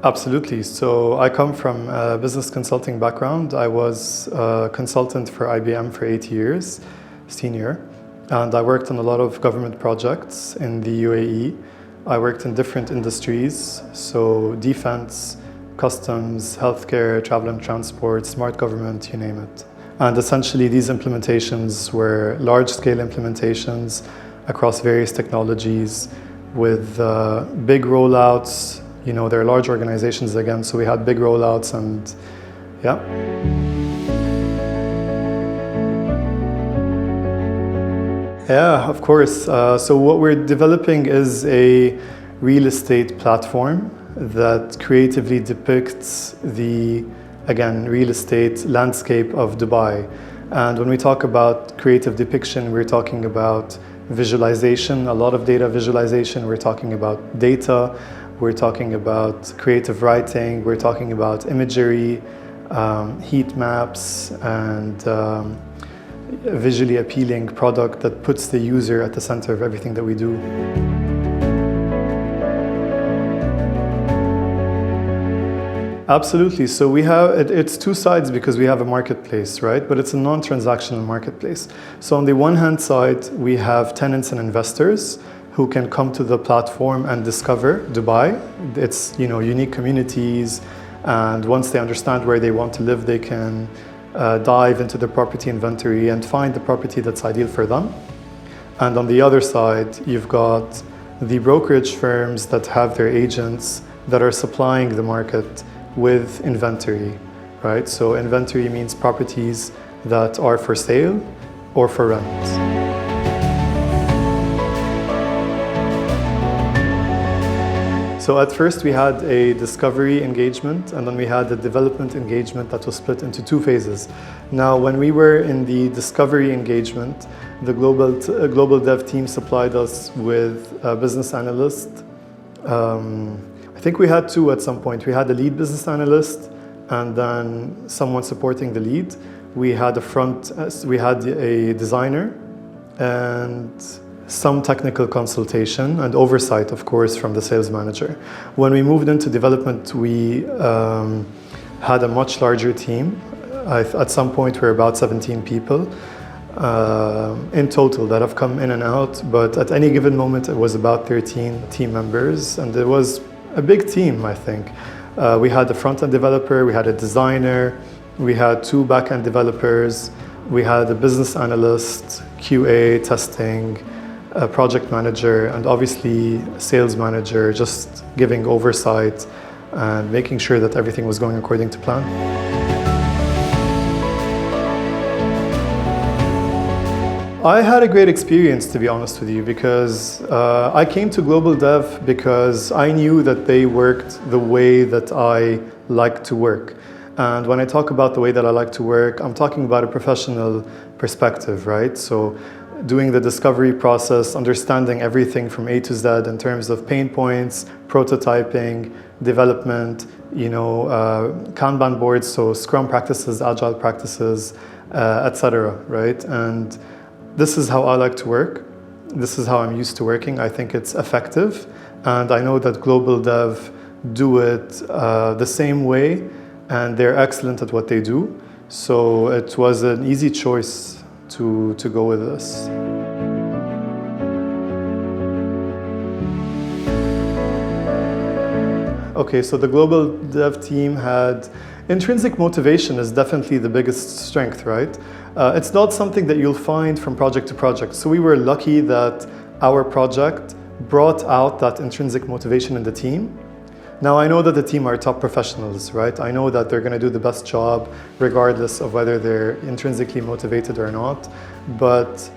Absolutely. So I come from a business consulting background. I was a consultant for IBM for 8 years, senior, and I worked on a lot of government projects in the UAE. I worked in different industries, so defense, customs, healthcare, travel and transport, smart government, you name it. And essentially these implementations were large-scale implementations across various technologies with big rollouts. You know, they're large organizations again, so we had big rollouts and yeah. Yeah, of course. So what we're developing is a real estate platform that creatively depicts the, again, real estate landscape of Dubai. And when we talk about creative depiction, we're talking about visualization, a lot of data visualization. We're talking about data. We're talking about creative writing, we're talking about imagery, heat maps, and a visually appealing product that puts the user at the center of everything that we do. Absolutely. So we have, it's two sides because we have a marketplace, right? But it's a non-transactional marketplace. So on the one hand side, we have tenants and investors who can come to the platform and discover Dubai. It's, you know, unique communities, and once they understand where they want to live, they can dive into the property inventory and find the property that's ideal for them. And on the other side, you've got the brokerage firms that have their agents that are supplying the market with inventory, right? So inventory means properties that are for sale or for rent. So at first we had a discovery engagement, and then we had a development engagement that was split into two phases. Now, when we were in the discovery engagement, the Globaldev team supplied us with a business analyst. I think we had two at some point. We had a lead business analyst and then someone supporting the lead. We had a designer and some technical consultation and oversight, of course, from the sales manager. When we moved into development, we had a much larger team. At some point, we're about 17 people in total that have come in and out, but at any given moment, it was about 13 team members, and it was a big team, I think. We had a front-end developer, we had a designer, we had 2 back-end developers, we had a business analyst, QA, testing, a project manager, and obviously a sales manager, just giving oversight and making sure that everything was going according to plan. I had a great experience, to be honest with you, because I came to Globaldev because I knew that they worked the way that I like to work. And when I talk about the way that I like to work, I'm talking about a professional perspective, right? So doing the discovery process, understanding everything from A to Z in terms of pain points, prototyping, development, you know, Kanban boards, so Scrum practices, Agile practices, etc., right? And this is how I like to work. This is how I'm used to working. I think it's effective. And I know that Globaldev do it the same way, and they're excellent at what they do. So it was an easy choice to go with this. Okay, so the Globaldev team had intrinsic motivation is definitely the biggest strength, right? It's not something that you'll find from project to project. So we were lucky that our project brought out that intrinsic motivation in the team. Now, I know that the team are top professionals, right? I know that they're going to do the best job regardless of whether they're intrinsically motivated or not. But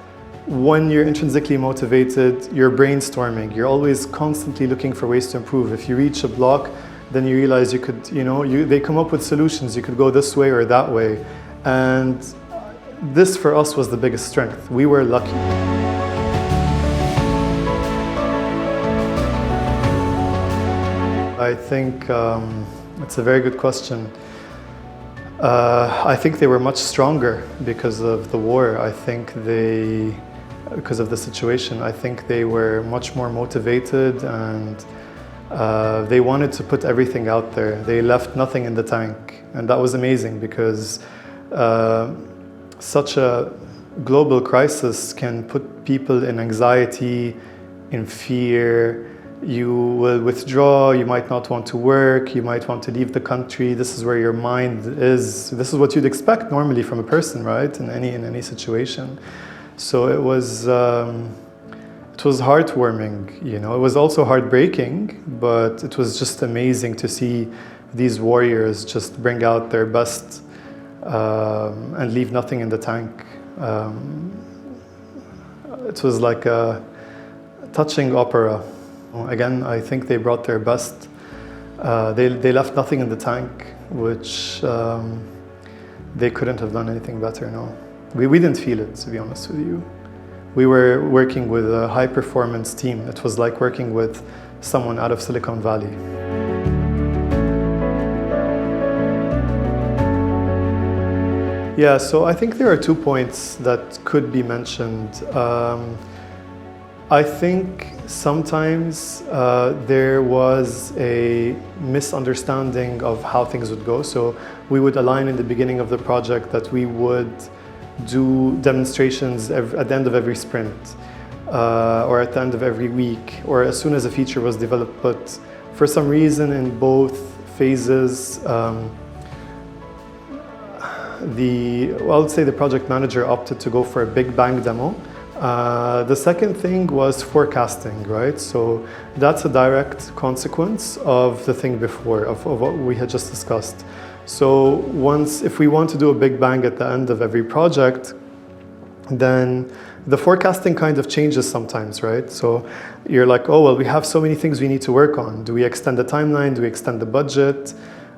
when you're intrinsically motivated, you're brainstorming. You're always constantly looking for ways to improve. If you reach a block, then you realize you could, they come up with solutions. You could go this way or that way. And this for us was the biggest strength. We were lucky. I think it's a very good question. I think they were much stronger because of the war. Because of the situation, I think they were much more motivated, and They wanted to put everything out there. They left nothing in the tank. And that was amazing because such a global crisis can put people in anxiety, in fear. You will withdraw, you might not want to work, you might want to leave the country. This is where your mind is. This is what you'd expect normally from a person, right? In any situation. So it was heartwarming, you know. It was also heartbreaking, but it was just amazing to see these warriors just bring out their best and leave nothing in the tank. It was like a touching opera. Again, I think they brought their best. They left nothing in the tank, which they couldn't have done anything better, no. We didn't feel it, to be honest with you. We were working with a high-performance team. It was like working with someone out of Silicon Valley. Yeah, so I think there are 2 points that could be mentioned. I think sometimes there was a misunderstanding of how things would go. So we would align in the beginning of the project that we would do demonstrations at the end of every sprint or at the end of every week or as soon as a feature was developed. But for some reason in both phases, I would say the project manager opted to go for a big bang demo. The second thing was forecasting, right? So that's a direct consequence of the thing before, of what we had just discussed. So if we want to do a big bang at the end of every project, then the forecasting kind of changes sometimes, right? So you're like, oh, well, we have so many things we need to work on. Do we extend the timeline? Do we extend the budget?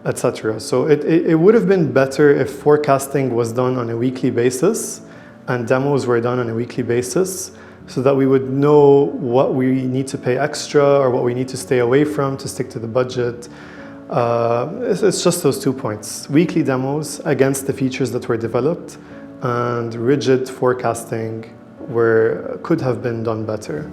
Etc. So it would have been better if forecasting was done on a weekly basis and demos were done on a weekly basis so that we would know what we need to pay extra or what we need to stay away from to stick to the budget. It's just those 2 points. Weekly demos against the features that were developed and rigid forecasting could have been done better.